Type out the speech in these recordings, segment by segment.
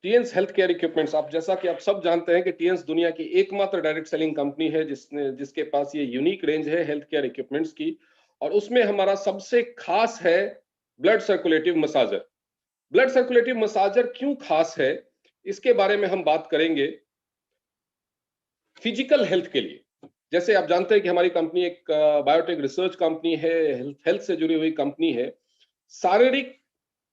टीएंस health care equipments, आप जैसा कि आप सब जानते हैं कि टीएंस दुनिया की एकमात्र डायरेक्ट सेलिंग कंपनी है जिसके पास ये यूनिक रेंज है हेल्थ केयर इक्विपमेंट्स की। और उसमें हमारा सबसे खास है ब्लड सर्कुलेटिव मसाजर। ब्लड सर्कुलेटिव मसाजर क्यों खास है, इसके बारे में हम बात करेंगे। फिजिकल हेल्थ के लिए, जैसे आप जानते हैं कि हमारी कंपनी एक बायोटेक रिसर्च कंपनी है, हेल्थ से जुड़ी हुई कंपनी है। शारीरिक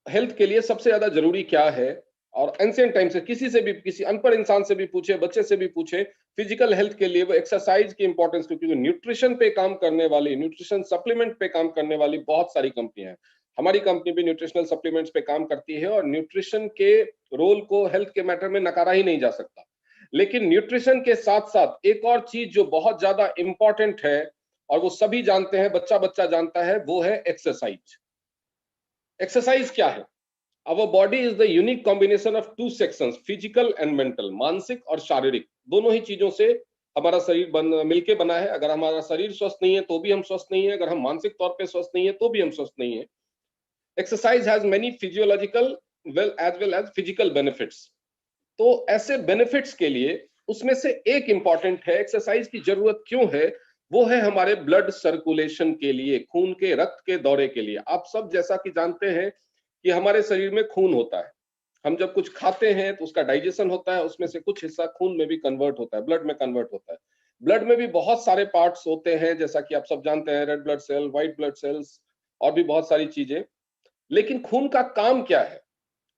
हेल्थ के लिए सबसे ज्यादा जरूरी क्या है, और एंशिएंट टाइम से किसी से भी, किसी अनपढ़ इंसान से भी पूछे, बच्चे से भी पूछे, फिजिकल हेल्थ के लिए वो एक्सरसाइज की इंपॉर्टेंस, क्योंकि न्यूट्रिशन पे काम करने वाली, न्यूट्रिशन सप्लीमेंट पे काम करने वाली बहुत सारी कंपनियां हैं। हमारी कंपनी भी न्यूट्रिशनल सप्लीमेंट्स पे काम करती है, और न्यूट्रिशन के रोल को हेल्थ के मैटर में नकारा ही नहीं जा सकता। लेकिन न्यूट्रिशन के साथ साथ एक और चीज जो बहुत ज्यादा इंपॉर्टेंट है, और वो सभी जानते हैं, बच्चा बच्चा जानता है, वो है एक्सरसाइज। एक्सरसाइज क्या है? Our body is the unique combination of two sections, physical and mental, मानसिक और शारीरिक, दोनों ही चीजों से हमारा शरीर मिलके बना है। अगर हमारा शरीर स्वस्थ नहीं है तो भी हम स्वस्थ नहीं है, अगर हम मानसिक तौर पे स्वस्थ नहीं है तो भी हम स्वस्थ नहीं है। Exercise has many physiological well as physical benefits. तो ऐसे बेनिफिट्स के लिए उसमें से एक इंपॉर्टेंट है, एक्सरसाइज की जरूरत क्यों है, वो है हमारे ब्लड सर्कुलेशन के लिए, खून के, रक्त के दौरे के लिए। आप सब जैसा कि जानते हैं कि हमारे शरीर में खून होता है। हम जब कुछ खाते हैं तो उसका डाइजेशन होता है, उसमें से कुछ हिस्सा खून में भी कन्वर्ट होता है, ब्लड में कन्वर्ट होता है। ब्लड में भी बहुत सारे पार्ट्स होते हैं, जैसा कि आप सब जानते हैं, red blood cell, white blood cells, और भी बहुत सारी चीजें। लेकिन खून का काम क्या है?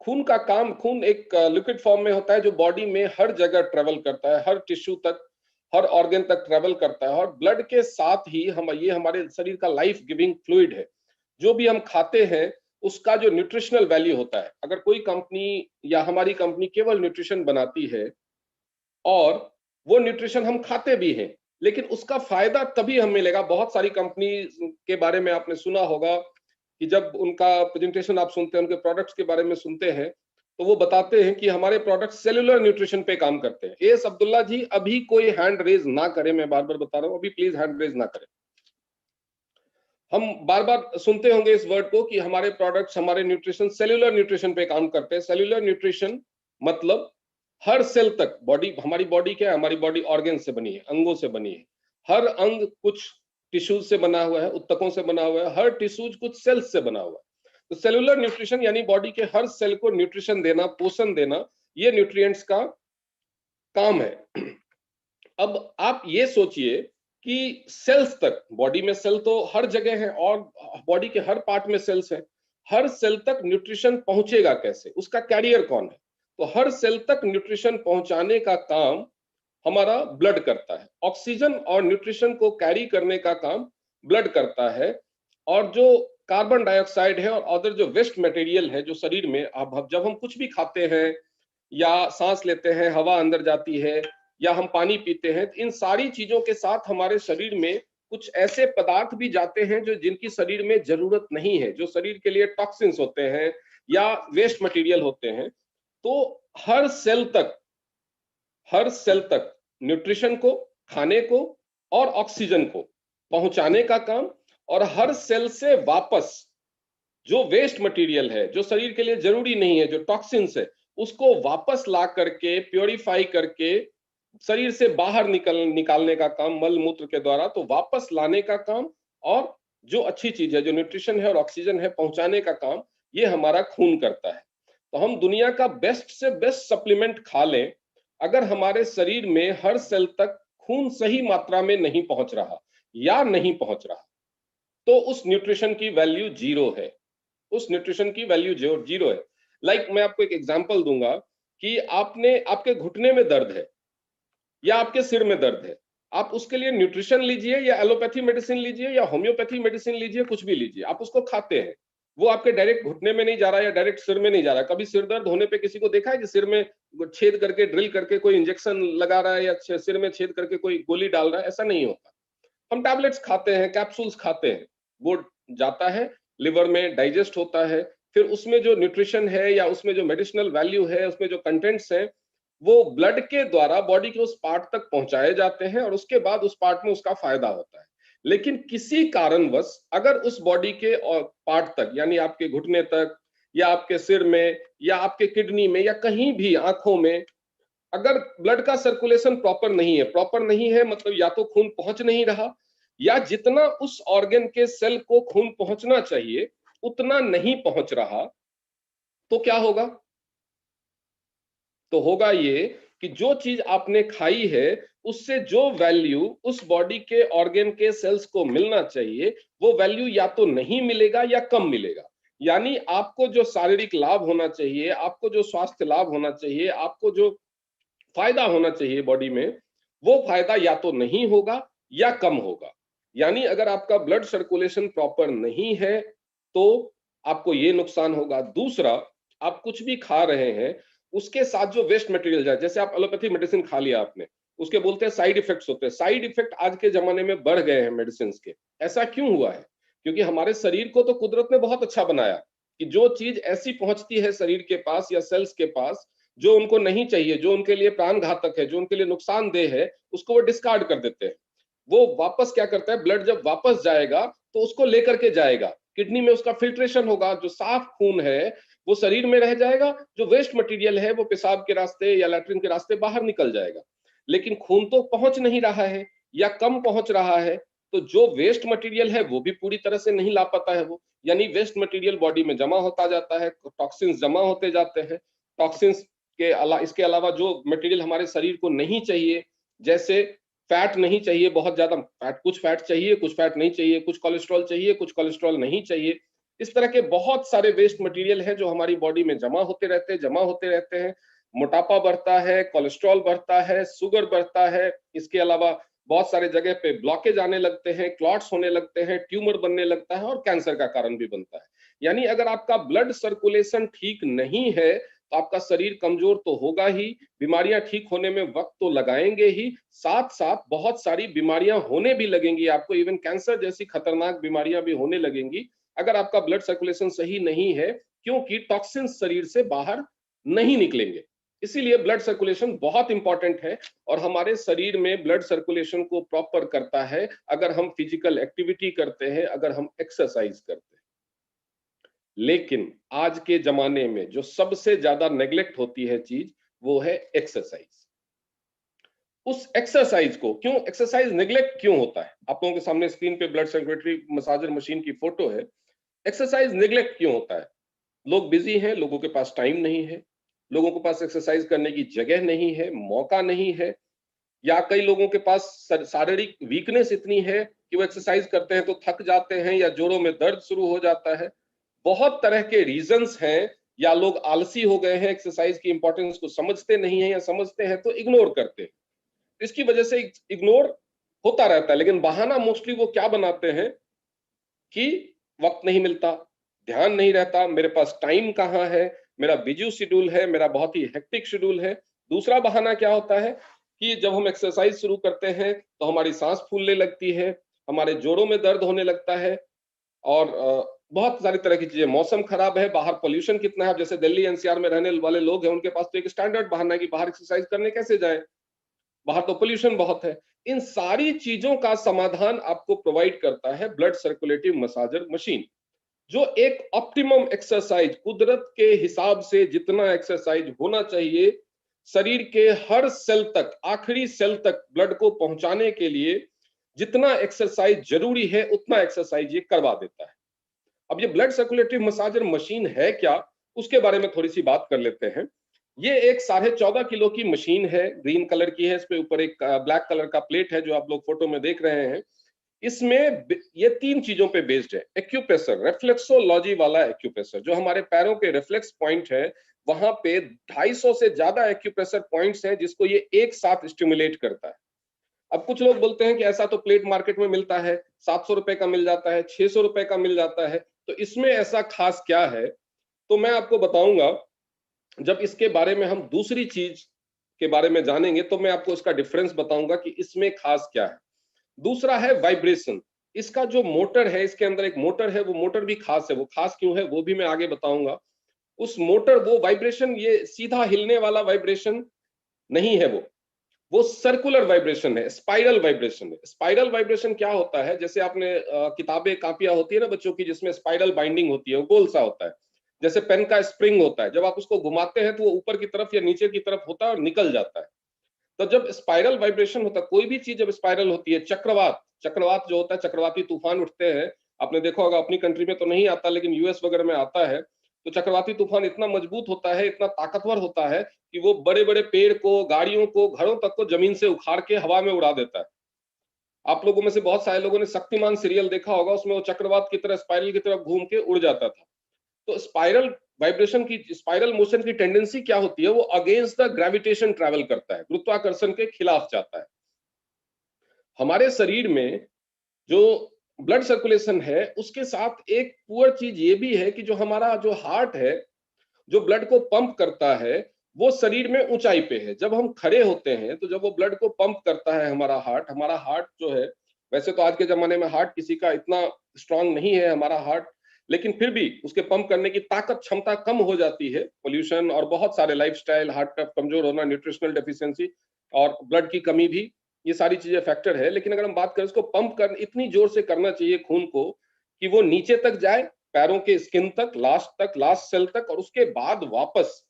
खून का काम, खून एक लिक्विड फॉर्म में होता है जो बॉडी में हर जगह ट्रेवल करता है, हर टिश्यू तक, हर ऑर्गन तक ट्रेवल करता है। और ब्लड के साथ ही ये हमारे शरीर का लाइफ गिविंग फ्लूइड है। जो भी हम खाते हैं उसका जो न्यूट्रिशनल वैल्यू होता है, अगर कोई कंपनी या हमारी कंपनी केवल न्यूट्रिशन बनाती है और वो न्यूट्रिशन हम खाते भी हैं, लेकिन उसका फायदा तभी हमें मिलेगा। बहुत सारी कंपनी के बारे में आपने सुना होगा कि जब उनका प्रेजेंटेशन आप सुनते हैं, उनके प्रोडक्ट्स के बारे में सुनते हैं, तो वो बताते हैं कि हमारे प्रोडक्ट सेलुलर न्यूट्रिशन पे काम करते हैं। एस अब्दुल्ला जी, अभी कोई हैंड रेज ना करे, मैं बार बार बता रहा हूं, अभी प्लीज हैंड रेज ना करें। हम बार बार सुनते होंगे इस वर्ड को कि हमारे प्रोडक्ट्स, हमारे न्यूट्रिशन सेल्यूलर न्यूट्रिशन पे काम करते हैं। सेल्यूलर न्यूट्रिशन मतलब हर सेल तक, बॉडी, हमारी बॉडी क्या है, हमारी बॉडी ऑर्गन से बनी है, अंगों से बनी है। हर अंग कुछ टिश्यूज से बना हुआ है, उत्तकों से बना हुआ है, हर टिश्यूज कुछ सेल्स से बना हुआ है। तो सेलुलर न्यूट्रिशन यानी बॉडी के हर सेल को न्यूट्रिशन देना, पोषण देना, ये न्यूट्रिएंट्स का काम है। अब आप ये सोचिए कि सेल्स तक, बॉडी में सेल तो हर जगह है और बॉडी के हर पार्ट में सेल्स है, हर सेल तक न्यूट्रिशन पहुंचेगा कैसे, उसका कैरियर कौन है? तो हर सेल तक न्यूट्रिशन पहुंचाने का काम हमारा ब्लड करता है। ऑक्सीजन और न्यूट्रिशन को कैरी करने का काम ब्लड करता है। और जो कार्बन डाइऑक्साइड है और अदर जो वेस्ट मटेरियल है जो शरीर में, अब जब हम कुछ भी खाते हैं या सांस लेते हैं, हवा अंदर जाती है, या हम पानी पीते हैं, तो इन सारी चीजों के साथ हमारे शरीर में कुछ ऐसे पदार्थ भी जाते हैं जो जिनकी शरीर में जरूरत नहीं है, जो शरीर के लिए टॉक्सिन्स होते हैं या वेस्ट मटेरियल होते हैं। तो हर सेल तक, हर सेल तक न्यूट्रिशन को, खाने को और ऑक्सीजन को पहुंचाने का काम, और हर सेल से वापस जो वेस्ट मटेरियल है, जो शरीर के लिए जरूरी नहीं है, जो टॉक्सिन्स है, उसको वापस ला करके, प्योरीफाई करके शरीर से बाहर निकालने का काम मल मूत्र के द्वारा, तो वापस लाने का काम, और जो अच्छी चीज है, जो न्यूट्रिशन है और ऑक्सीजन है, पहुंचाने का काम ये हमारा खून करता है। तो हम दुनिया का बेस्ट से बेस्ट सप्लीमेंट खा लें, अगर हमारे शरीर में हर सेल तक खून सही मात्रा में नहीं पहुंच रहा या नहीं पहुंच रहा, तो उस न्यूट्रिशन की वैल्यू जीरो है। उस न्यूट्रिशन की वैल्यू जीरो है। लाइक मैं आपको एक एग्जांपल दूंगा कि आपके घुटने में दर्द है या आपके सिर में दर्द है, आप उसके लिए न्यूट्रिशन लीजिए या एलोपैथी मेडिसिन लीजिए या होम्योपैथी मेडिसिन लीजिए, कुछ भी लीजिए, आप उसको खाते हैं, वो आपके डायरेक्ट घुटने में नहीं जा रहा या डायरेक्ट सिर में नहीं जा रहा। कभी सिर दर्द होने पे किसी को देखा है कि सिर में छेद करके, ड्रिल करके कोई इंजेक्शन लगा रहा है या सिर में छेद करके कोई गोली डाल रहा है? ऐसा नहीं होता। हम टैबलेट्स खाते हैं, कैप्सूल्स खाते हैं, वो जाता है लिवर में, डाइजेस्ट होता है, फिर उसमें जो न्यूट्रिशन है या उसमें जो मेडिसिनल वैल्यू है, उसमें जो कंटेंट्स हैं, वो ब्लड के द्वारा बॉडी के उस पार्ट तक पहुंचाए जाते हैं, और उसके बाद उस पार्ट में उसका फायदा होता है। लेकिन किसी कारणवश अगर उस बॉडी के पार्ट तक, यानी आपके घुटने तक या आपके सिर में या आपके किडनी में या कहीं भी आंखों में, अगर ब्लड का सर्कुलेशन प्रॉपर नहीं है मतलब या तो खून पहुंच नहीं रहा, या जितना उस ऑर्गन के सेल को खून पहुंचना चाहिए उतना नहीं पहुंच रहा, तो क्या होगा? तो होगा ये कि जो चीज आपने खाई है उससे जो वैल्यू उस बॉडी के ऑर्गन के सेल्स को मिलना चाहिए वो वैल्यू या तो नहीं मिलेगा या कम मिलेगा। यानी आपको जो शारीरिक लाभ होना चाहिए, आपको जो स्वास्थ्य लाभ होना चाहिए, आपको जो फायदा होना चाहिए बॉडी में, वो फायदा या तो नहीं होगा या कम होगा। यानी अगर आपका ब्लड सर्कुलेशन प्रॉपर नहीं है तो आपको ये नुकसान होगा। दूसरा, आप कुछ भी खा रहे हैं उसके साथ जो वेस्ट मटेरियल जाए, जैसे आप एलोपैथी मेडिसिन खा लिया आपने, उसके बोलते हैं साइड इफेक्ट्स होते हैं। साइड इफेक्ट आज के जमाने में बढ़ गए हैं मेडिसिन के। ऐसा क्यों हुआ है? क्योंकि हमारे शरीर को तो कुदरत ने बहुत अच्छा बनाया कि जो चीज ऐसी पहुंचती है शरीर के पास या सेल्स के पास जो उनको नहीं चाहिए, जो उनके लिए प्राण घातक है, जो उनके लिए नुकसानदेह है, उसको वो डिस्कार्ड कर देते हैं। वो वापस क्या करता है, ब्लड जब वापस जाएगा तो उसको लेकर के जाएगा, किडनी में उसका फिल्ट्रेशन होगा, जो साफ खून है वो शरीर में रह जाएगा, जो वेस्ट मटेरियल है वो पेशाब के रास्ते या लैट्रिन के रास्ते बाहर निकल जाएगा। लेकिन खून तो पहुंच नहीं रहा है या कम पहुंच रहा है, तो जो वेस्ट मटेरियल है वो भी पूरी तरह से नहीं ला पाता है वो। यानी वेस्ट मटेरियल बॉडी में जमा होता जाता है, टॉक्सिन्स जमा होते जाते हैं। टॉक्सिन्स इसके अलावा जो मटेरियल हमारे शरीर को नहीं चाहिए, जैसे फैट नहीं चाहिए, बहुत ज्यादा फैट, कुछ फैट चाहिए कुछ फैट नहीं चाहिए, कुछ कोलेस्ट्रॉल चाहिए कुछ कोलेस्ट्रॉल नहीं चाहिए, इस तरह के बहुत सारे वेस्ट मटेरियल हैं जो हमारी बॉडी में जमा होते रहते हैं। मोटापा बढ़ता है, कोलेस्ट्रॉल बढ़ता है, शुगर बढ़ता है। इसके अलावा बहुत सारे जगह पे ब्लॉकेज आने लगते हैं, क्लॉट्स होने लगते हैं, ट्यूमर बनने लगता है और कैंसर का कारण भी बनता है। यानी अगर आपका ब्लड सर्कुलेशन ठीक नहीं है तो आपका शरीर कमजोर तो होगा ही, बीमारियां ठीक होने में वक्त तो लगाएंगे ही, साथ साथ बहुत सारी बीमारियां होने भी लगेंगी आपको, इवन कैंसर जैसी खतरनाक बीमारियां भी होने लगेंगी अगर आपका ब्लड सर्कुलेशन सही नहीं है, क्योंकि टॉक्सिन्स शरीर से बाहर नहीं निकलेंगे। इसीलिए ब्लड सर्कुलेशन बहुत इंपॉर्टेंट है और हमारे शरीर में ब्लड सर्कुलेशन को प्रॉपर करता है अगर हम फिजिकल एक्टिविटी करते हैं, अगर हम एक्सरसाइज करते हैं। लेकिन आज के जमाने में जो सबसे ज्यादा नेग्लेक्ट होती है चीज, वो है एक्सरसाइज। उस एक्सरसाइज को क्यों, एक्सरसाइज नेग्लेक्ट क्यों होता है? आप लोगों के सामने स्क्रीन पे ब्लड सर्कुलेटरी मसाजर मशीन की फोटो है। एक्सरसाइज नेग्लेक्ट क्यों होता है? लोग बिजी हैं, लोगों के पास टाइम नहीं है, लोगों के पास एक्सरसाइज करने की जगह नहीं है, मौका नहीं है, या कई लोगों के पास शारीरिक वीकनेस इतनी है कि वो एक्सरसाइज करते हैं तो थक जाते हैं या जोड़ों में दर्द शुरू हो जाता है। बहुत तरह के रीजंस हैं, या लोग आलसी हो गए हैं, एक्सरसाइज की इंपॉर्टेंस को समझते नहीं है, या समझते हैं तो इग्नोर करते हैं। इसकी वजह से इग्नोर होता रहता है, लेकिन बहाना मोस्टली वो क्या बनाते हैं कि वक्त नहीं मिलता, ध्यान नहीं रहता, मेरे पास टाइम कहाँ है, मेरा बिजी शेड्यूल है, मेरा बहुत ही हेक्टिक शेड्यूल है। दूसरा बहाना क्या होता है कि जब हम एक्सरसाइज शुरू करते हैं तो हमारी सांस फूलने लगती है, हमारे जोड़ों में दर्द होने लगता है, और बहुत सारी तरह की चीजें, मौसम खराब है, बाहर पोल्यूशन कितना है। जैसे दिल्ली एनसीआर में रहने वाले लोग हैं, उनके पास तो एक स्टैंडर्ड बहाना है कि बाहर एक्सरसाइज करने कैसे जाए, बाहर तो पोल्यूशन बहुत है। इन सारी चीजों का समाधान आपको प्रोवाइड करता है ब्लड सर्कुलेटिव मसाजर मशीन, जो एक ऑप्टिमम एक्सरसाइज, कुदरत के हिसाब से जितना एक्सरसाइज होना चाहिए शरीर के हर सेल तक, आखिरी सेल तक ब्लड को पहुंचाने के लिए जितना एक्सरसाइज जरूरी है उतना एक्सरसाइज ये करवा देता है। अब ये ब्लड सर्कुलेटरी मसाजर मशीन है क्या, उसके बारे में थोड़ी सी बात कर लेते हैं। ये एक 14.5 किलो की मशीन है, ग्रीन कलर की है, इसपे ऊपर एक ब्लैक कलर का प्लेट है जो आप लोग फोटो में देख रहे हैं। इसमें ये 3 चीजों पे बेस्ड है। एक्यूप्रेशर, रिफ्लेक्सोलॉजी वाला एक्यूप्रेशर, जो हमारे पैरों के रिफ्लेक्स पॉइंट है वहां पे 250 से ज्यादा एक्यूप्रेशर पॉइंट्स हैं जिसको ये एक साथ स्टिमुलेट करता है। अब कुछ लोग बोलते हैं कि ऐसा तो प्लेट मार्केट में मिलता है, 700 रुपए का मिल जाता है, 600 रुपए का मिल जाता है, तो इसमें ऐसा खास क्या है? तो मैं आपको बताऊंगा, जब इसके बारे में हम दूसरी चीज के बारे में जानेंगे तो मैं आपको इसका डिफरेंस बताऊंगा कि इसमें खास क्या है। दूसरा है वाइब्रेशन। इसका जो मोटर है, इसके अंदर एक मोटर है, वो मोटर भी खास है। वो खास क्यों है वो भी मैं आगे बताऊंगा। उस मोटर, वो वाइब्रेशन ये सीधा हिलने वाला वाइब्रेशन नहीं है, वो सर्कुलर वाइब्रेशन है, स्पाइरल वाइब्रेशन है। स्पाइरल वाइब्रेशन क्या होता है? जैसे आपने किताबें कापियां होती है ना बच्चों की, जिसमें स्पाइरल बाइंडिंग होती है, वो गोल सा होता है। जैसे पेन का स्प्रिंग होता है, जब आप उसको घुमाते हैं तो वो ऊपर की तरफ या नीचे की तरफ होता है और निकल जाता है। तो जब स्पाइरल वाइब्रेशन होता है, कोई भी चीज जब स्पाइरल होती है, चक्रवात चक्रवात जो होता है, चक्रवाती तूफान उठते हैं, आपने देखा होगा, अपनी कंट्री में तो नहीं आता लेकिन यूएस वगैरह में आता है। तो चक्रवाती तूफान इतना मजबूत होता है, इतना ताकतवर होता है कि वो बड़े बड़े पेड़ को, गाड़ियों को, घरों तक को जमीन से उखाड़ के हवा में उड़ा देता है। आप लोगों में से बहुत सारे लोगों ने शक्तिमान सीरियल देखा होगा, उसमें वो चक्रवात की तरह स्पाइरल की तरफ घूम के उड़ जाता था। तो स्पाइरल वाइब्रेशन की, स्पाइरल मोशन की टेंडेंसी क्या होती है, वो अगेंस्ट द ग्रेविटेशन ट्रैवल करता है, गुरुत्वाकर्षण के खिलाफ जाता है। हमारे शरीर में जो ब्लड सर्कुलेशन है, उसके साथ एक पुअर चीज ये भी है कि जो हमारा जो हार्ट है, जो ब्लड को पंप करता है, वो शरीर में ऊंचाई पे है। जब हम खड़े होते हैं तो जब वो ब्लड को पंप करता है, हमारा हार्ट जो है, वैसे तो आज के जमाने में हार्ट किसी का इतना स्ट्रांग नहीं है हमारा हार्ट, लेकिन फिर भी उसके पंप करने की ताकत, क्षमता कम हो जाती है, पोल्यूशन और बहुत सारे लाइफस्टाइल, हार्ट का कमजोर होना, न्यूट्रिशनल डेफिशिएंसी और ब्लड की कमी भी, ये सारी चीजें फैक्टर है। लेकिन अगर हम बात करें, इसको पंप कर इतनी जोर से करना चाहिए खून को कि वो नीचे तक जाए, पैरों के स्किन तक, लास्ट सेल तक, और उसके बाद वापस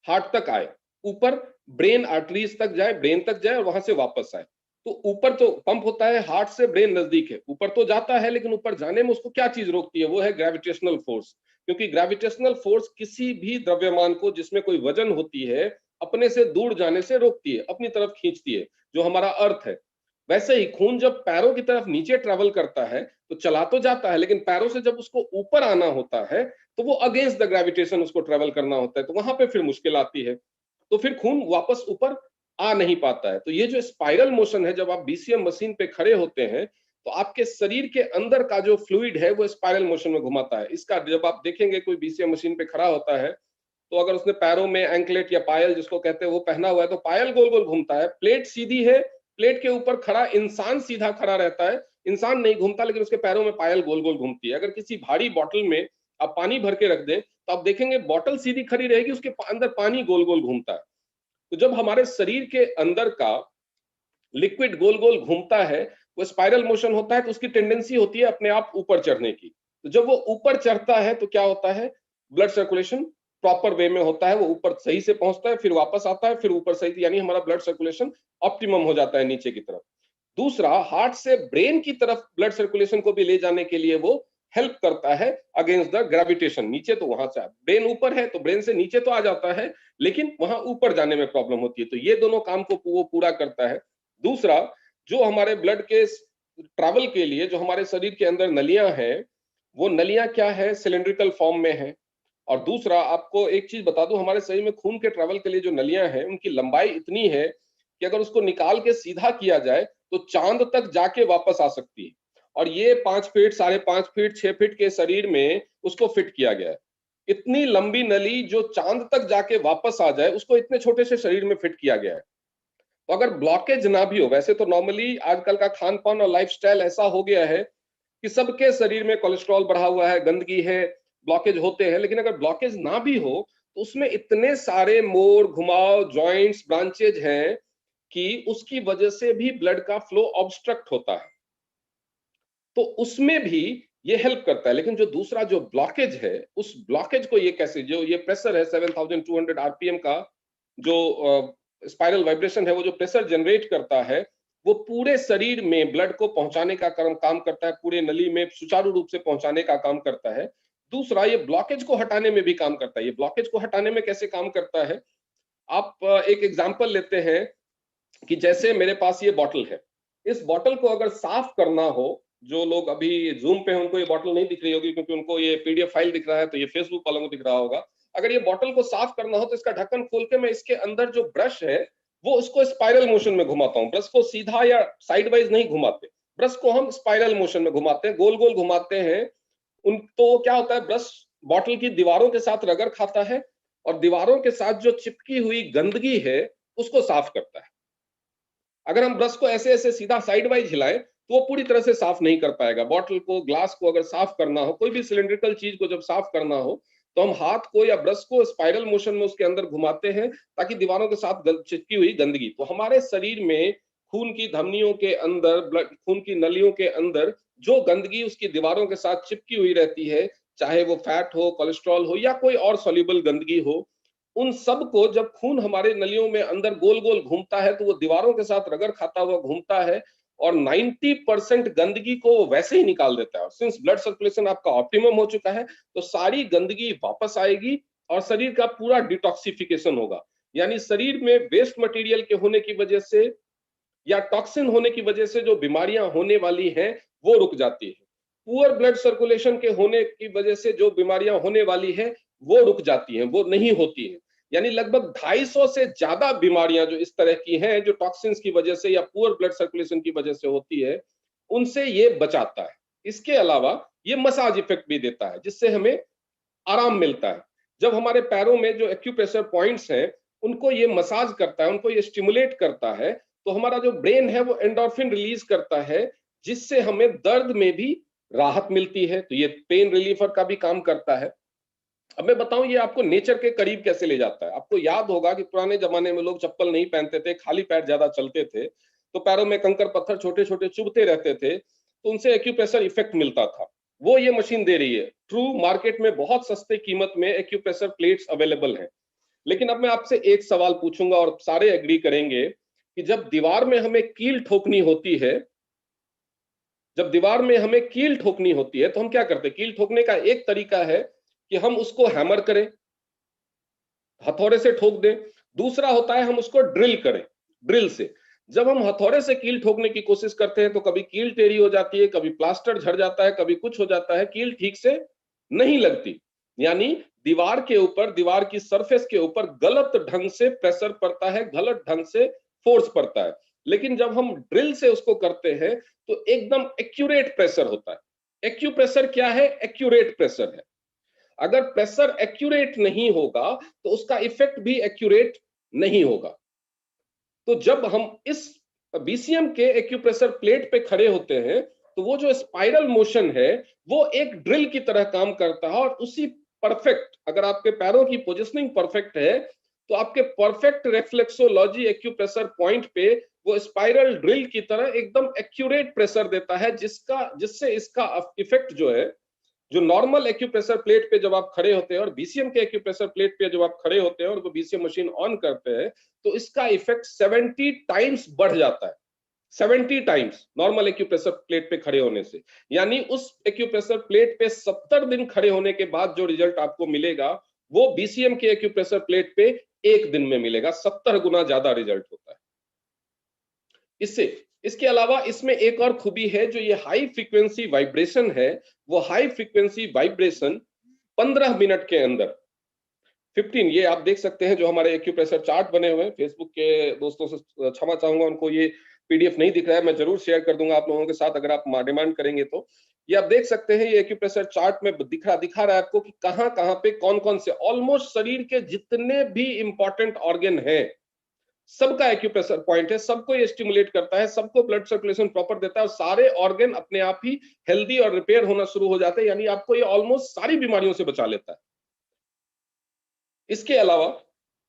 हार्ट तक आए, ऊपर ब्रेन आर्टरीज तक जाए, ब्रेन तक जाए और वहां से वापस आए। तो ऊपर तो पंप होता है, हार्ट से ब्रेन नजदीक है, ऊपर तो जाता है, लेकिन ऊपर जाने में उसको क्या चीज रोकती है, वो है ग्रेविटेशनल फोर्स। क्योंकि ग्रेविटेशनल फोर्स किसी भी द्रव्यमान को जिसमें कोई वजन होती है, अपने से दूर जाने से रोकती है, अपनी तरफ खींचती है, जो हमारा अर्थ है। वैसे ही खून जब पैरों की तरफ नीचे ट्रेवल करता है तो चला तो जाता है, लेकिन पैरों से जब उसको ऊपर आना होता है तो वो अगेंस्ट द ग्रेविटेशन उसको ट्रेवल करना होता है, तो वहां पे फिर मुश्किल आती है, तो फिर खून वापस ऊपर आ नहीं पाता है। तो ये जो स्पाइरल मोशन है, जब आप बीसीएम मशीन पे खड़े होते हैं तो आपके शरीर के अंदर का जो फ्लूइड है वो स्पाइरल मोशन में घुमाता है। इसका जब आप देखेंगे कोई बीसीएम मशीन पे खड़ा होता है, तो अगर उसने पैरों में एंकलेट या पायल जिसको कहते हैं वो पहना हुआ है, तो पायल गोल गोल घूमता है, प्लेट सीधी है, प्लेट के ऊपर खड़ा इंसान सीधा खड़ा रहता है, इंसान नहीं घूमता, लेकिन उसके पैरों में पायल गोल गोल घूमती है। अगर किसी भारी बॉटल में आप पानी भर के रख दें तो आप देखेंगे बॉटल सीधी खड़ी रहेगी, उसके अंदर पानी गोल गोल घूमता है। तो जब हमारे शरीर के अंदर का लिक्विड गोल गोल घूमता है, वो स्पाइरल मोशन होता है, तो उसकी टेंडेंसी होती है अपने आप ऊपर चढ़ने की। तो जब वो ऊपर चढ़ता है तो क्या होता है, ब्लड सर्कुलेशन प्रॉपर वे में होता है, वो ऊपर सही से पहुंचता है, फिर वापस आता है, फिर ऊपर सही, यानी हमारा ब्लड सर्कुलेशन ऑप्टिमम हो जाता है नीचे की तरफ। दूसरा, हार्ट से ब्रेन की तरफ ब्लड सर्कुलेशन को भी ले जाने के लिए वो हेल्प करता है अगेंस्ट द ग्रेविटेशन। नीचे तो वहां से ब्रेन ऊपर है तो ब्रेन से नीचे तो आ जाता है, लेकिन वहां ऊपर जाने में प्रॉब्लम होती है। तो ये दोनों काम को वो पूरा करता है। दूसरा, जो हमारे ब्लड के ट्रैवल के लिए जो हमारे शरीर के अंदर नलियां हैं, वो नलियां क्या है, सिलेंड्रिकल फॉर्म में है। और दूसरा, आपको एक चीज बता दूं, हमारे शरीर में खून के ट्रैवल के लिए जो नलियां हैं, उनकी लंबाई इतनी है कि अगर उसको निकाल के सीधा किया जाए तो चांद तक जाके वापस आ सकती है। और ये 5 फीट, 5.5 फीट, 6 फीट के शरीर में उसको फिट किया गया है। इतनी लंबी नली जो चांद तक जाके वापस आ जाए, उसको इतने छोटे से शरीर में फिट किया गया है। तो अगर ब्लॉकेज ना भी हो, वैसे तो नॉर्मली आजकल का खान पान और लाइफस्टाइल ऐसा हो गया है कि सबके शरीर में कोलेस्ट्रॉल बढ़ा हुआ है, गंदगी है, ब्लॉकेज होते हैं, लेकिन अगर ब्लॉकेज ना भी हो तो उसमें इतने सारे मोड़, घुमाव, जॉइंट्स, ब्रांचेज हैं कि उसकी वजह से भी ब्लड का फ्लो ऑब्स्ट्रक्ट होता है, तो उसमें भी ये हेल्प करता है। लेकिन जो दूसरा जो ब्लॉकेज है, उस ब्लॉकेज को ये कैसे, जो ये प्रेशर है 7200 आरपीएम का, जो स्पाइरल वाइब्रेशन है, वो जो प्रेशर जनरेट करता है, वो पूरे शरीर में ब्लड को पहुंचाने का काम करता है, पूरे नली में सुचारू रूप से पहुंचाने का काम करता है। दूसरा, ये ब्लॉकेज को हटाने में भी काम करता है। ये ब्लॉकेज को हटाने में कैसे काम करता है, आप एक एग्जांपल लेते हैं कि जैसे मेरे पास ये बॉटल है, इस बॉटल को अगर साफ करना हो, जो लोग अभी जूम पे हैं उनको ये बॉटल नहीं दिख रही होगी क्योंकि उनको ये पीडीएफ फाइल दिख रहा है, तो ये फेसबुक वालों को दिख रहा होगा। अगर ये बॉटल को साफ करना हो तो इसका ढक्कन खोल के मैं इसके अंदर जो ब्रश है वो उसको स्पाइरल मोशन में घुमाता हूँ। ब्रश को सीधा या साइड वाइज नहीं घुमाते, ब्रश को हम स्पाइरल मोशन में घुमाते हैं, गोल गोल घुमाते हैं। उन तो क्या होता है, ब्रश बॉटल की दीवारों के साथ रगड़ खाता है और दीवारों के साथ जो चिपकी हुई गंदगी है उसको साफ करता है। अगर हम ब्रश को ऐसे ऐसे सीधा साइड वाइज हिलाएं तो वो पूरी तरह से साफ नहीं कर पाएगा। बॉटल को, ग्लास को अगर साफ करना हो, कोई भी सिलिंड्रिकल चीज को जब साफ करना हो, तो हम हाथ को या ब्रश को स्पाइरल मोशन में उसके अंदर घुमाते हैं ताकि दीवारों के साथ चिपकी हुई गंदगी, तो हमारे शरीर में खून की धमनियों के अंदर, ब्लड खून की नलियों के अंदर जो गंदगी उसकी दीवारों के साथ चिपकी हुई रहती है, चाहे वो फैट हो, कोलेस्ट्रॉल हो या कोई और सॉल्युबल गंदगी हो, उन सब को जब खून हमारे नलियों में अंदर गोल गोल घूमता है तो वो दीवारों के साथ रगड़ खाता हुआ घूमता है और 90% गंदगी को वो वैसे ही निकाल देता है। और सिंस ब्लड सर्कुलेशन आपका ऑप्टिमम हो चुका है तो सारी गंदगी वापस आएगी और शरीर का पूरा डिटॉक्सिफिकेशन होगा। यानी शरीर में वेस्ट मटेरियल के होने की वजह से या टॉक्सिन होने की वजह से जो बीमारियां होने वाली हैं वो रुक जाती है। पुअर ब्लड सर्कुलेशन के होने की वजह से जो बीमारियां होने वाली है वो रुक जाती हैं, वो नहीं होती है। यानी लगभग 250 से ज्यादा बीमारियां जो इस तरह की हैं जो टॉक्सिन्स की वजह से या पुअर ब्लड सर्कुलेशन की वजह से होती है, उनसे ये बचाता है। इसके अलावा ये मसाज इफेक्ट भी देता है जिससे हमें आराम मिलता है। जब हमारे पैरों में जो एक्यूप्रेशर पॉइंट्स हैं उनको ये मसाज करता है, उनको ये स्टिमुलेट करता है, तो हमारा जो ब्रेन है वो एंडोर्फिन रिलीज करता है जिससे हमें दर्द में भी राहत मिलती है। तो ये पेन रिलीफर का भी काम करता है। अब मैं बताऊं ये आपको नेचर के करीब कैसे ले जाता है। आपको याद होगा कि पुराने जमाने में लोग चप्पल नहीं पहनते थे, खाली पैर ज्यादा चलते थे, तो पैरों में कंकड़ पत्थर छोटे छोटे चुभते रहते थे, तो उनसे एक्यूप्रेशर इफेक्ट मिलता था। वो ये मशीन दे रही है। ट्रू मार्केट में बहुत सस्ते कीमत में एक्यूप्रेशर प्लेट्स अवेलेबल हैं। लेकिन अब मैं आपसे एक सवाल पूछूंगा और सारे एग्री करेंगे कि जब दीवार में हमें कील ठोकनी होती है, जब दीवार में हमें कील ठोकनी होती है तो हम क्या करते हैं? कील ठोकने का एक तरीका है कि हम उसको हैमर करें, हथौड़े से ठोक दें। दूसरा होता है हम उसको ड्रिल करें, ड्रिल से। जब हम हथौड़े से कील ठोकने की कोशिश करते हैं तो कभी कील टेढ़ी हो जाती है, कभी प्लास्टर झड़ जाता है, कभी कुछ हो जाता है, कील ठीक से नहीं लगती। यानी दीवार के ऊपर, दीवार की सरफेस के ऊपर गलत ढंग से प्रेशर पड़ता है, गलत ढंग से फोर्स पड़ता है। लेकिन जब हम ड्रिल से उसको करते हैं तो एकदम एक्यूरेट प्रेशर होता है। एक्यूप्रेशर क्या है? एक्यूरेट प्रेशर है। अगर प्रेशर एक्यूरेट नहीं होगा तो उसका इफेक्ट भी एक्यूरेट नहीं होगा। तो जब हम इस बीसीएम के एक्यूप्रेशर प्लेट पे खड़े होते हैं तो वो जो स्पाइरल मोशन है वो एक ड्रिल की तरह काम करता है और उसी परफेक्ट, अगर आपके पैरों की पोजिशनिंग परफेक्ट है तो आपके परफेक्ट रेफ्लेक्सोलॉजी एक्यूप्रेशर पॉइंट पे वो स्पाइरल ड्रिल की तरह एकदम एक्यूरेट प्रेशर देता है जिससे इसका इफेक्ट जो है, जो नॉर्मल एक्यूप्रेशर प्लेट पे जब आप खड़े होते हैं और बीसीएम के एक्यूप्रेशर प्लेट पे जब आप खड़े होते हैं और वो बीसीएम मशीन ऑन करते हैं तो इसका इफेक्ट 70 टाइम्स बढ़ जाता है। 70 टाइम्स नॉर्मल एक्यूप्रेशर प्लेट पे खड़े होने से। यानी उस एक्यूप्रेशर प्लेट पे 70 दिन खड़े होने के बाद जो रिजल्ट आपको मिलेगा वो बीसीएम के एक्यूप्रेशर प्लेट पे एक दिन में मिलेगा। 70 गुना ज्यादा रिजल्ट होता है इससे। इसके अलावा इसमें एक और खूबी है, जो ये हाई फ्रीक्वेंसी वाइब्रेशन है, वो हाई फ्रीक्वेंसी वाइब्रेशन 15 मिनट के अंदर 15, ये आप देख सकते हैं जो हमारे एक्यूप्रेशर चार्ट बने हुए हैं। फेसबुक के दोस्तों से क्षमा चाहूंगा, उनको ये पीडीएफ नहीं दिख रहा है, मैं जरूर शेयर कर दूंगा आप लोगों के साथ अगर आप डिमांड करेंगे तो। ये आप देख सकते हैं, ये एक्यूप्रेशर चार्ट में दिखा रहा है आपको कि कहां कहां पे कौन कौन से ऑलमोस्ट शरीर के जितने भी इंपॉर्टेंट ऑर्गन है सबका एक्यूप्रेशर पॉइंट है, सबको ये स्टिमुलेट करता है, सबको ब्लड सर्कुलेशन प्रॉपर देता है और सारे ऑर्गन अपने आप ही हेल्दी और रिपेयर होना शुरू हो जाते हैं। यानी आपको ये ऑलमोस्ट सारी बीमारियों से बचा लेता है। इसके अलावा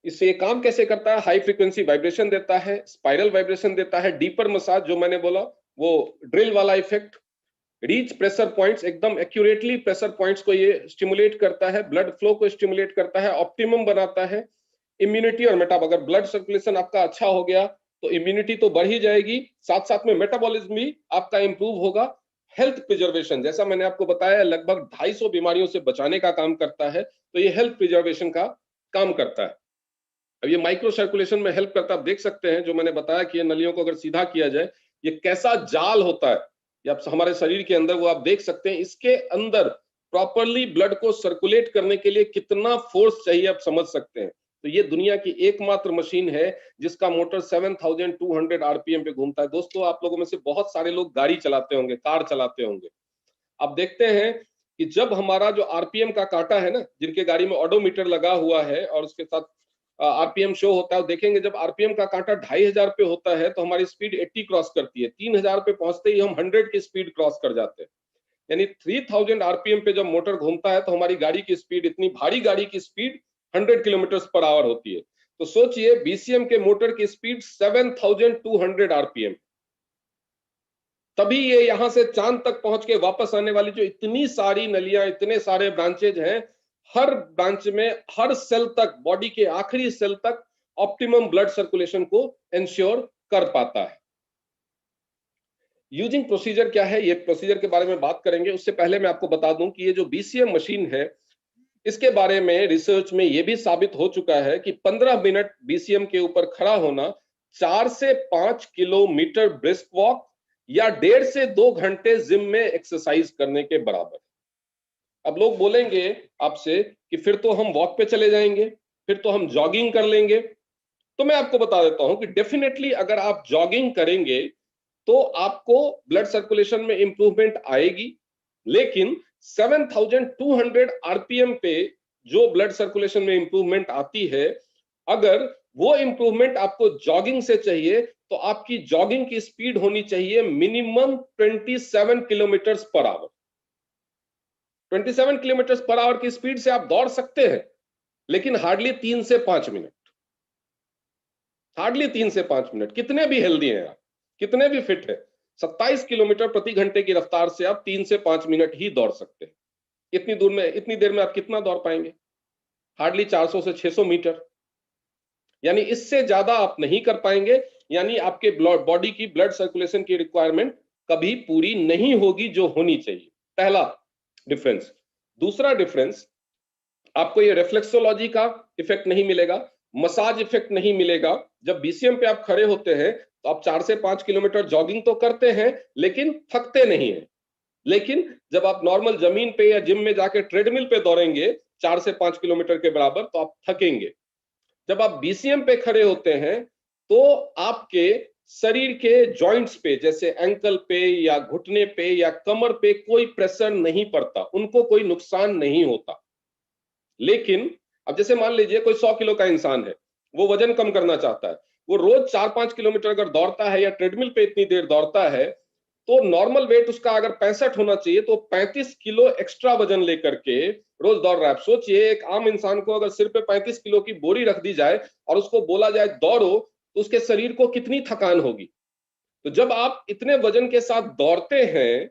इससे ये काम कैसे करता है? हाई फ्रीक्वेंसी वाइब्रेशन देता है, स्पाइरल वाइब्रेशन देता है, डीपर मसाज जो मैंने बोला वो ड्रिल वाला इफेक्ट, रीच प्रेशर पॉइंट्स, एकदम एक्यूरेटली प्रेशर पॉइंट्स को ये स्टिमुलेट करता है, ब्लड फ्लो को स्टिमुलेट करता है, ऑप्टिमम बनाता है, इम्यूनिटी और मेटाब, अगर ब्लड सर्कुलेशन आपका अच्छा हो गया तो इम्यूनिटी तो बढ़ ही जाएगी, साथ साथ में मेटाबॉलिज्म भी आपका इंप्रूव होगा। हेल्थ प्रिजर्वेशन, जैसा मैंने आपको बताया, लगभग 250 बीमारियों से बचाने का काम करता है, तो ये हेल्थ प्रिजर्वेशन का काम करता है। अब ये माइक्रो सर्कुलेशन में हेल्प करता है। आप देख सकते हैं जो मैंने बताया कि ये नलियों को अगर सीधा किया जाए, ये कैसा जाल होता है या हमारे शरीर के अंदर, वो आप देख सकते हैं। इसके अंदर प्रॉपरली ब्लड को सर्कुलेट करने के लिए कितना फोर्स चाहिए आप समझ सकते हैं। तो ये दुनिया की एकमात्र मशीन है जिसका मोटर 7200 आरपीएम पे घूमता है। दोस्तों, आप लोगों में से बहुत सारे लोग गाड़ी चलाते होंगे, कार चलाते होंगे। आप देखते हैं कि जब हमारा जो आरपीएम का कांटा है ना, जिनके गाड़ी में ऑडोमीटर लगा हुआ है और उसके साथ आरपीएम शो होता है, देखेंगे जब आरपीएम का कांटा 2500 पे होता है तो हमारी स्पीड 80 क्रॉस करती है। 3000 पे पहुंचते ही हम 100 की स्पीड क्रॉस कर जाते हैं। यानी 3000 आरपीएम पे जब मोटर घूमता है तो हमारी गाड़ी की स्पीड, इतनी भारी गाड़ी की स्पीड 100 किलोमीटर पर आवर होती है। तो सोचिए बीसीएम के मोटर की स्पीड 7200 आरपीएम। तभी ये यहां से चांद तक पहुंच के वापस आने वाली जो इतनी सारी नलियां, इतने सारे ब्रांचेज हैं, हर ब्रांच में हर सेल तक, बॉडी के आखिरी सेल तक ऑप्टिमम ब्लड सर्कुलेशन को इंश्योर कर पाता है। यूजिंग प्रोसीजर क्या है, ये प्रोसीजर के बारे में बात करेंगे। उससे पहले मैं आपको बता दूं कि ये जो बीसीएम मशीन है, इसके बारे में रिसर्च में यह भी साबित हो चुका है कि 15 मिनट बीसीएम के ऊपर खड़ा होना 4 से 5 किलोमीटर ब्रिस्क वॉक या 1.5 से 2 घंटे जिम में एक्सरसाइज करने के बराबर। अब लोग बोलेंगे आपसे कि फिर तो हम वॉक पे चले जाएंगे, फिर तो हम जॉगिंग कर लेंगे। तो मैं आपको बता देता हूं कि डेफिनेटली अगर आप जॉगिंग करेंगे तो आपको ब्लड सर्कुलेशन में इंप्रूवमेंट आएगी, लेकिन 7200 आरपीएम पे जो ब्लड सर्कुलेशन में इंप्रूवमेंट आती है, अगर वो इंप्रूवमेंट आपको जॉगिंग से चाहिए तो आपकी जॉगिंग की स्पीड होनी चाहिए minimum 27 kilometre per hour. 27 kilometre per hour की स्पीड से आप दौड़ सकते हैं, लेकिन हार्डली 3 से 5 मिनट, हार्डली 3 से 5 मिनट। कितने भी हेल्दी हैं आप, कितने भी फिट है, 27 किलोमीटर प्रति घंटे की रफ्तार से आप 3 से 5 मिनट ही दौड़ सकते हैं। इतनी दूर में, इतनी देर में आप कितना दौड़ पाएंगे? हार्डली 400 से 600 मीटर, यानी इससे ज्यादा आप नहीं कर पाएंगे। यानी आपके बॉडी की ब्लड सर्कुलेशन की रिक्वायरमेंट कभी पूरी नहीं होगी जो होनी चाहिए। पहला डिफरेंस। दूसरा डिफरेंस, आपको ये रिफ्लेक्सोलॉजी का इफेक्ट नहीं मिलेगा, मसाज इफेक्ट नहीं मिलेगा। जब बीसीएम पे आप खड़े होते हैं तो आप 4 से 5 किलोमीटर जॉगिंग तो करते हैं, लेकिन थकते नहीं हैं। लेकिन जब आप नॉर्मल जमीन पे या जिम में जाके ट्रेडमिल पे दौड़ेंगे 4 से 5 किलोमीटर के बराबर, तो आप थकेंगे। जब आप बीसीएम पे खड़े होते हैं तो आपके शरीर के जॉइंट्स पे, जैसे एंकल पे या घुटने पे या कमर पे कोई प्रेशर नहीं पड़ता, उनको कोई नुकसान नहीं होता। लेकिन अब जैसे मान लीजिए कोई 100 किलो का इंसान है, वो वजन कम करना चाहता है, वो रोज 4-5 किलोमीटर अगर दौड़ता है या ट्रेडमिल पे इतनी देर दौड़ता है, तो नॉर्मल वेट उसका अगर 65 होना चाहिए तो 35 किलो एक्स्ट्रा वजन लेकर के रोज दौड़ रहा है। आप सोचिए, एक आम इंसान को अगर सिर पे 35 किलो की बोरी रख दी जाए और उसको बोला जाए दौड़ो, तो उसके शरीर को कितनी थकान होगी। तो जब आप इतने वजन के साथ दौड़ते हैं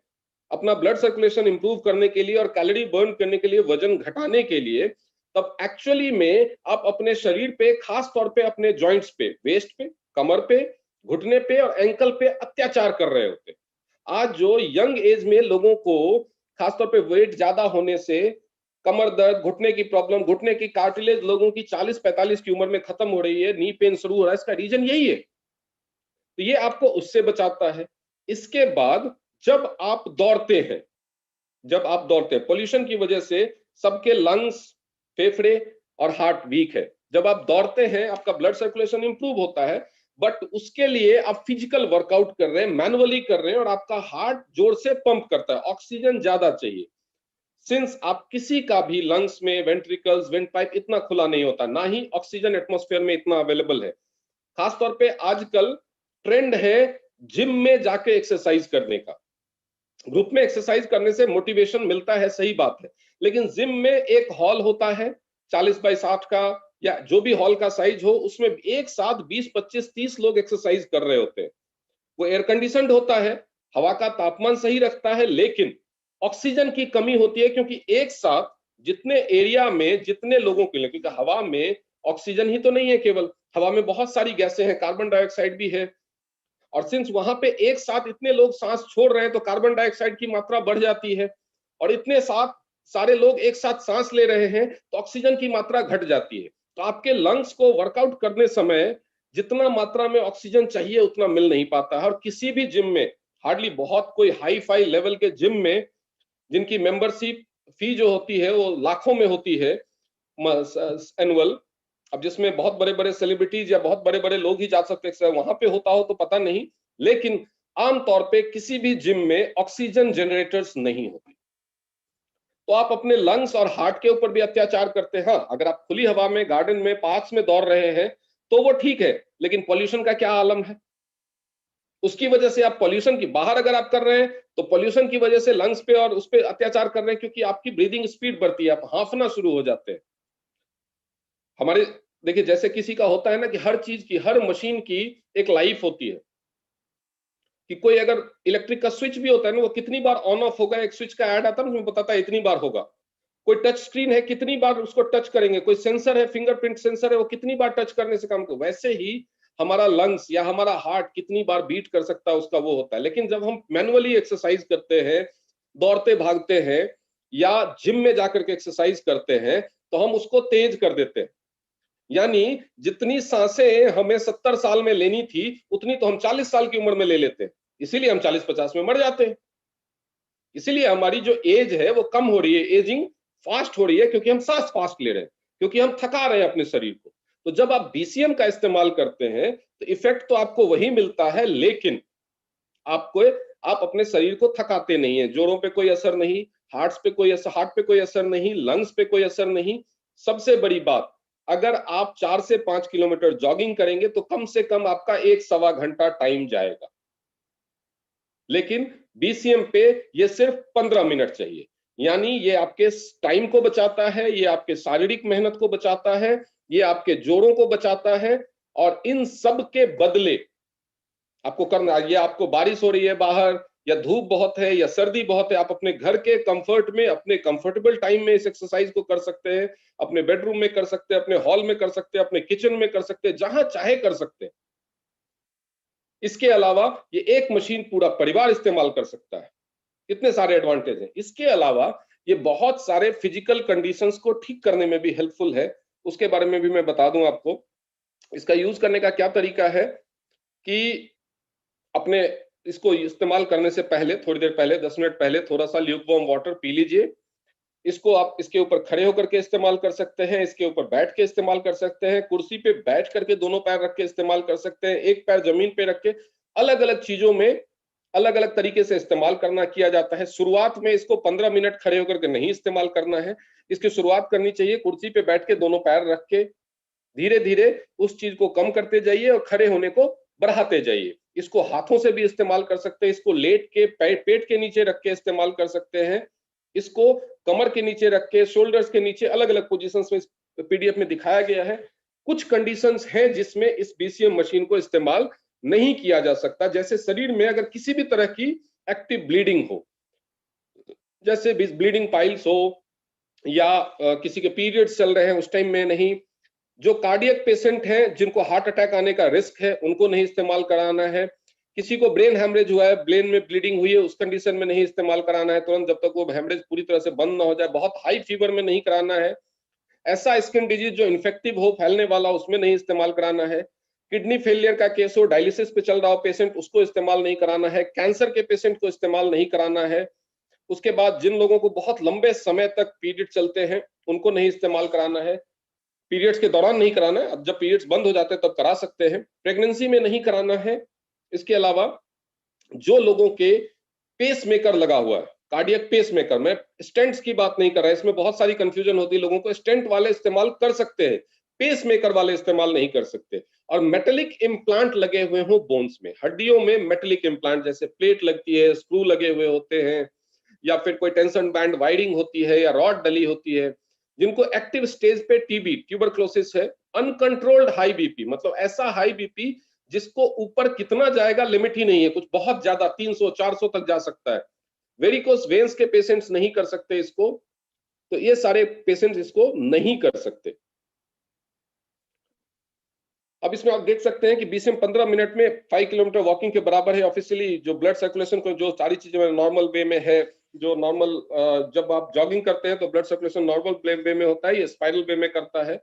अपना ब्लड सर्कुलेशन इंप्रूव करने के लिए और कैलोरी बर्न करने के लिए, वजन घटाने के लिए, तब एक्चुअली में आप अपने शरीर पे, खास तौर पे अपने जॉइंट्स पे, वेस्ट पे, कमर पे, घुटने पे और एंकल पे अत्याचार कर रहे होते। आज जो यंग एज में लोगों को खासतौर पे वेट ज्यादा होने से कमर दर्द, घुटने की प्रॉब्लम, घुटने की कार्टिलेज लोगों की 40-45 की उम्र में खत्म हो रही है, नी पेन शुरू हो रहा है, इसका रीजन यही है। तो ये आपको उससे बचाता है। इसके बाद जब आप दौड़ते हैं, जब आप दौड़ते हैं, पोल्यूशन की वजह से सबके लंग्स, फेफड़े और हार्ट वीक है। जब आप दौड़ते हैं आपका ब्लड सर्कुलेशन इंप्रूव होता है, बट उसके लिए आप फिजिकल वर्कआउट कर रहे हैं, मैनुअली कर रहे हैं, और आपका हार्ट जोर से पंप करता है, ऑक्सीजन ज्यादा चाहिए। सिंस आप किसी का भी लंग्स में वेंट्रिकल्स, वेंट पाइप इतना खुला नहीं होता, ना ही ऑक्सीजन एटमॉस्फेयर में इतना अवेलेबल है। खासतौर पे आजकल ट्रेंड है जिम में जाके एक्सरसाइज करने का। ग्रुप में एक्सरसाइज करने से मोटिवेशन मिलता है, सही बात है, लेकिन जिम में एक हॉल होता है 40x60 का, या जो भी हॉल का साइज हो, उसमें एक साथ 20-25-30 लोग एक्सरसाइज कर रहे होते हैं। वो एयर कंडीशनड होता है, हवा का तापमान सही रखता है, लेकिन ऑक्सीजन की कमी होती है, क्योंकि एक साथ जितने एरिया में जितने लोगों के लिए, क्योंकि हवा में ऑक्सीजन ही तो नहीं है केवल, हवा में बहुत सारी गैसें हैं, कार्बन डाइऑक्साइड भी है। और सिंस वहां पे एक साथ इतने लोग सांस छोड़ रहे हैं, तो कार्बन डाइऑक्साइड की मात्रा बढ़ जाती है, और इतने साथ सारे लोग एक साथ सांस ले रहे हैं तो ऑक्सीजन की मात्रा घट जाती है। तो आपके लंग्स को वर्कआउट करने समय जितना मात्रा में ऑक्सीजन चाहिए उतना मिल नहीं पाता है। और किसी भी जिम में, हार्डली, बहुत कोई हाई फाई लेवल के जिम में जिनकी मेंबरशिप फी जो होती है वो लाखों में होती है एनुअल, अब जिसमें बहुत बड़े बड़े सेलिब्रिटीज या बहुत बड़े बड़े लोग ही जा सकते हैं, वहां पे होता हो तो पता नहीं, लेकिन आमतौर पे किसी भी जिम में ऑक्सीजन जनरेटर्स नहीं होते। तो आप अपने लंग्स और हार्ट के ऊपर भी अत्याचार करते हैं। हाँ, अगर आप खुली हवा में, गार्डन में, पार्क्स में दौड़ रहे हैं तो वो ठीक है, लेकिन पॉल्यूशन का क्या आलम है? उसकी वजह से आप पॉल्यूशन की, बाहर अगर आप कर रहे हैं तो पॉल्यूशन की वजह से लंग्स पे और उस पे अत्याचार कर रहे हैं, क्योंकि आपकी ब्रीदिंग स्पीड बढ़ती है, आप हांफना शुरू हो जाते हैं। हमारे, देखिए, जैसे किसी का होता है ना कि हर चीज की, हर मशीन की एक लाइफ होती है। कि कोई अगर इलेक्ट्रिक का स्विच भी होता है ना, वो कितनी बार ऑन ऑफ होगा, एक स्विच का ऐड आता है ना, उसमें बताता है इतनी बार होगा। कोई टच स्क्रीन है, कितनी बार उसको टच करेंगे, कोई सेंसर है, फिंगरप्रिंट सेंसर है, वो कितनी बार टच करने से काम को, वैसे ही हमारा लंग्स या हमारा हार्ट कितनी बार बीट कर सकता है, उसका वो होता है। लेकिन जब हम मैनुअली एक्सरसाइज करते हैं, दौड़ते भागते हैं या जिम में जाकर के एक्सरसाइज करते हैं, तो हम उसको तेज कर देते हैं। यानी जितनी सांसें हमें 70 साल में लेनी थी, उतनी तो हम 40 साल की उम्र में ले लेते हैं। इसीलिए हम 40-50 में मर जाते हैं। इसीलिए हमारी जो एज है वो कम हो रही है, एजिंग फास्ट हो रही है, क्योंकि हम सांस फास्ट ले रहे हैं, क्योंकि हम थका रहे हैं अपने शरीर को। तो जब आप बीसीएम का इस्तेमाल करते हैं तो इफेक्ट तो आपको वही मिलता है, लेकिन आपको आप अपने शरीर को थकाते नहीं है। जोड़ों पे कोई असर नहीं, हार्ट पे कोई असर नहीं, लंग्स पे कोई असर नहीं। सबसे बड़ी बात, अगर आप 4 से 5 किलोमीटर जॉगिंग करेंगे तो कम से कम आपका 1-1.25 घंटा टाइम जाएगा। लेकिन बीसीएम पे ये सिर्फ 15 मिनट चाहिए। यानी ये आपके टाइम को बचाता है, ये आपके शारीरिक मेहनत को बचाता है, ये आपके जोड़ों को बचाता है, और इन सब के बदले आपको करना, ये आपको बारिश हो रही है बाहर, या धूप बहुत है, या सर्दी बहुत है, आप अपने घर के कंफर्ट में, अपने कंफर्टेबल टाइम में इस एक्सरसाइज को कर सकते हैं। अपने बेडरूम में कर सकते हैं, अपने हॉल में कर सकते हैं, अपने किचन में कर सकते हैं, जहां चाहे कर सकते हैं। इसके अलावा ये एक मशीन पूरा परिवार इस्तेमाल कर सकता है। इतने सारे एडवांटेज हैं। इसके अलावा ये बहुत सारे फिजिकल कंडीशंस को ठीक करने में भी हेल्पफुल है। उसके बारे में भी मैं बता दूं आपको। इसका यूज करने का क्या तरीका है कि अपने इसको इस्तेमाल करने से पहले, थोड़ी देर पहले, 10 मिनट पहले थोड़ा सा ल्यूकवार्म वाटर पी लीजिए। इसको आप इसके ऊपर खड़े होकर के इस्तेमाल कर सकते हैं, इसके ऊपर बैठ के इस्तेमाल कर सकते हैं, कुर्सी पे बैठ करके दोनों पैर रख के इस्तेमाल कर सकते हैं, एक पैर जमीन पे रख के। अलग अलग चीजों में अलग अलग तरीके से इस्तेमाल करना किया जाता है। शुरुआत में इसको 15 मिनट खड़े होकर के नहीं इस्तेमाल करना है। इसकी शुरुआत करनी चाहिए कुर्सी पे बैठ के दोनों पैर रख के। धीरे धीरे उस चीज को कम करते जाइए और खड़े होने को बढ़ाते जाइए। इसको हाथों से भी इस्तेमाल कर सकते हैं, इसको लेट के पेट के नीचे रख के इस्तेमाल कर सकते हैं, इसको कमर के नीचे रख के, शोल्डर्स के नीचे, अलग अलग पोजीशंस में पीडीएफ में दिखाया गया है। कुछ कंडीशंस हैं जिसमें इस बीसीएम मशीन को इस्तेमाल नहीं किया जा सकता, जैसे शरीर में अगर किसी भी तरह की एक्टिव ब्लीडिंग हो, जैसे ब्लीडिंग पाइल्स हो, या किसी के पीरियड्स चल रहे हैं उस टाइम में नहीं। जो कार्डियक पेशेंट हैं, जिनको हार्ट अटैक आने का रिस्क है, उनको नहीं इस्तेमाल कराना है। किसी को ब्रेन हेमरेज हुआ है, ब्रेन में ब्लीडिंग हुई है, उस कंडीशन में नहीं इस्तेमाल कराना है तुरंत, जब तक वो हेमरेज पूरी तरह से बंद ना हो जाए। बहुत हाई फीवर में नहीं कराना है। ऐसा स्किन डिजीज जो इन्फेक्टिव हो, फैलने वाला, उसमें नहीं इस्तेमाल कराना है। किडनी फेलियर का केस हो, डायलिसिस पे चल रहा हो पेशेंट, उसको इस्तेमाल नहीं कराना है। कैंसर के पेशेंट को इस्तेमाल नहीं कराना है। उसके बाद जिन लोगों को बहुत लंबे समय तक पीरियड चलते हैं, उनको नहीं इस्तेमाल कराना है। पीरियड्स के दौरान नहीं कराना है, अब जब पीरियड्स बंद हो जाते हैं तब करा सकते हैं। प्रेगनेंसी में नहीं कराना है। इसके अलावा जो लोगों के पेस मेकर लगा हुआ है, कार्डियक पेस मेकर, मैं स्टेंट्स की बात नहीं कर रहा, इसमें बहुत सारी कंफ्यूजन होती है लोगों को। स्टेंट वाले इस्तेमाल कर सकते हैं, पेस मेकर वाले इस्तेमाल नहीं कर सकते। और मेटेलिक इम्प्लांट लगे हुए हो बोन्स में, हड्डियों में मेटेलिक इम्प्लांट, जैसे प्लेट लगती है, स्क्रू लगे हुए होते हैं, या फिर कोई टेंशन बैंड वायरिंग होती है, या रॉड डली होती है, जिनको एक्टिव स्टेज पे टीबी, ट्यूबरक्लोसिस है, अनकंट्रोल्ड हाई बीपी, मतलब ऐसा हाई बीपी जिसको ऊपर कितना जाएगा लिमिट ही नहीं है, कुछ बहुत ज्यादा 300-400 तक जा सकता है। वेरिकोस वेन्स के पेशेंट्स नहीं कर सकते इसको। तो ये सारे पेशेंट्स इसको नहीं कर सकते। अब इसमें आप देख सकते हैं कि 20 से 15 मिनट में 5 किलोमीटर वॉकिंग के बराबर है। ऑफिशियली जो ब्लड सर्कुलेशन को, जो सारी चीजें नॉर्मल वे में है, जो नॉर्मल, जब आप जॉगिंग करते हैं तो ब्लड सर्कुलेशन नॉर्मल वे में होता है, ये स्पाइरल वे में करता है।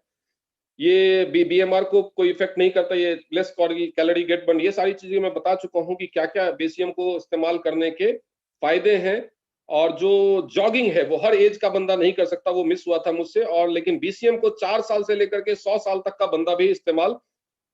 ये बीएमआर को कोई इफेक्ट नहीं करता, ये लेस कैलोरी गेट बर्न, ये सारी चीजें मैं बता चुका हूं कि क्या क्या बीसीएम को इस्तेमाल करने के फायदे हैं। और जो जॉगिंग है वो हर एज का बंदा नहीं कर सकता, वो मिस हुआ था मुझसे। और लेकिन बीसीएम को 4 साल से लेकर के 100 साल तक का बंदा भी इस्तेमाल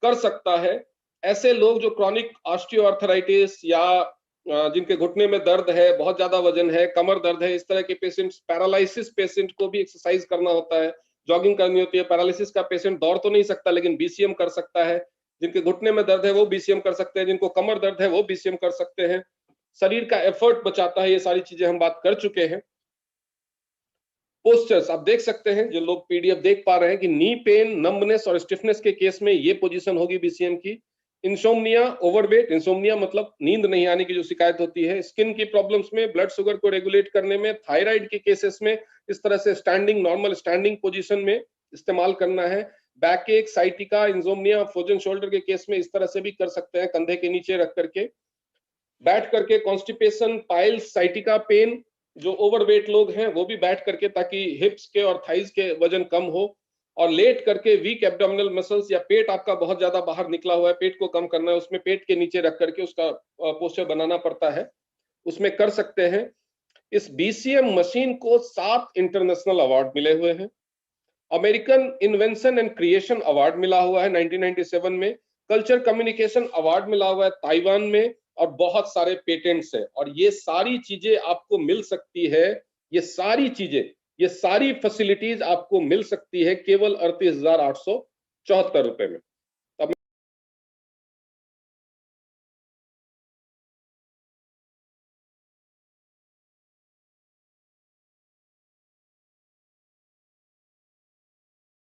कर सकता है। ऐसे लोग जो क्रॉनिक ऑस्टियोआर्थराइटिस, या जिनके घुटने में दर्द है, बहुत ज्यादा वजन है, कमर दर्द है, इस तरह के पेशेंट्स, पैरालिसिस पेशेंट को भी एक्सरसाइज करना होता है, जॉगिंग करनी होती है। पैरालिसिस का पेशेंट दौड़ तो नहीं सकता, लेकिन बीसीएम कर सकता है। जिनके घुटने में दर्द है वो बीसीएम कर सकते हैं, जिनको कमर दर्द है वो बीसीएम कर सकते हैं। शरीर का एफर्ट बचाता है, ये सारी चीजें हम बात कर चुके हैं। पोस्चर्स आप देख सकते हैं, जो लोग पीडीएफ देख पा रहे हैं, कि नी पेन, नंबनेस और स्टिफनेस के केस में ये पोजीशन होगी बीसीएम की। इंसोम्निया, ओवरवेट, इंसोम्निया मतलब नींद नहीं आने की जो शिकायत होती है, स्किन की प्रॉब्लम्स में, ब्लड शुगर को रेगुलेट करने में, थायराइड के केसेस में इस तरह से स्टैंडिंग, नॉर्मल स्टैंडिंग पोजीशन में इस्तेमाल करना है। बैक एक, साइटिका, इंसोम्निया, फ्रोजन शोल्डर के केस में इस तरह से भी कर सकते हैं, कंधे के नीचे रख करके। बैठ करके कॉन्स्टिपेशन, पाइल्स, साइटिका पेन, जो ओवरवेट लोग हैं वो भी बैठ करके, ताकि हिप्स के और थाइज के वजन कम हो। और लेट करके वीक एब्डोमिनल मसल्स, या पेट आपका बहुत ज्यादा बाहर निकला हुआ है, पेट को कम करना है, उसमें पेट के नीचे रख करके उसका पोस्चर बनाना पड़ता है, उसमें कर सकते हैं। इस बीसीएम मशीन को 7 इंटरनेशनल अवार्ड मिले हुए हैं। American invention and creation award मिला हुआ है 1997 में। कल्चर कम्युनिकेशन अवार्ड मिला हुआ है ताइवान में। और बहुत सारे पेटेंट्स हैं, और ये सारी चीजें आपको मिल सकती है, ये सारी चीजें, ये सारी फैसिलिटीज आपको मिल सकती है केवल 38,874 रुपए में।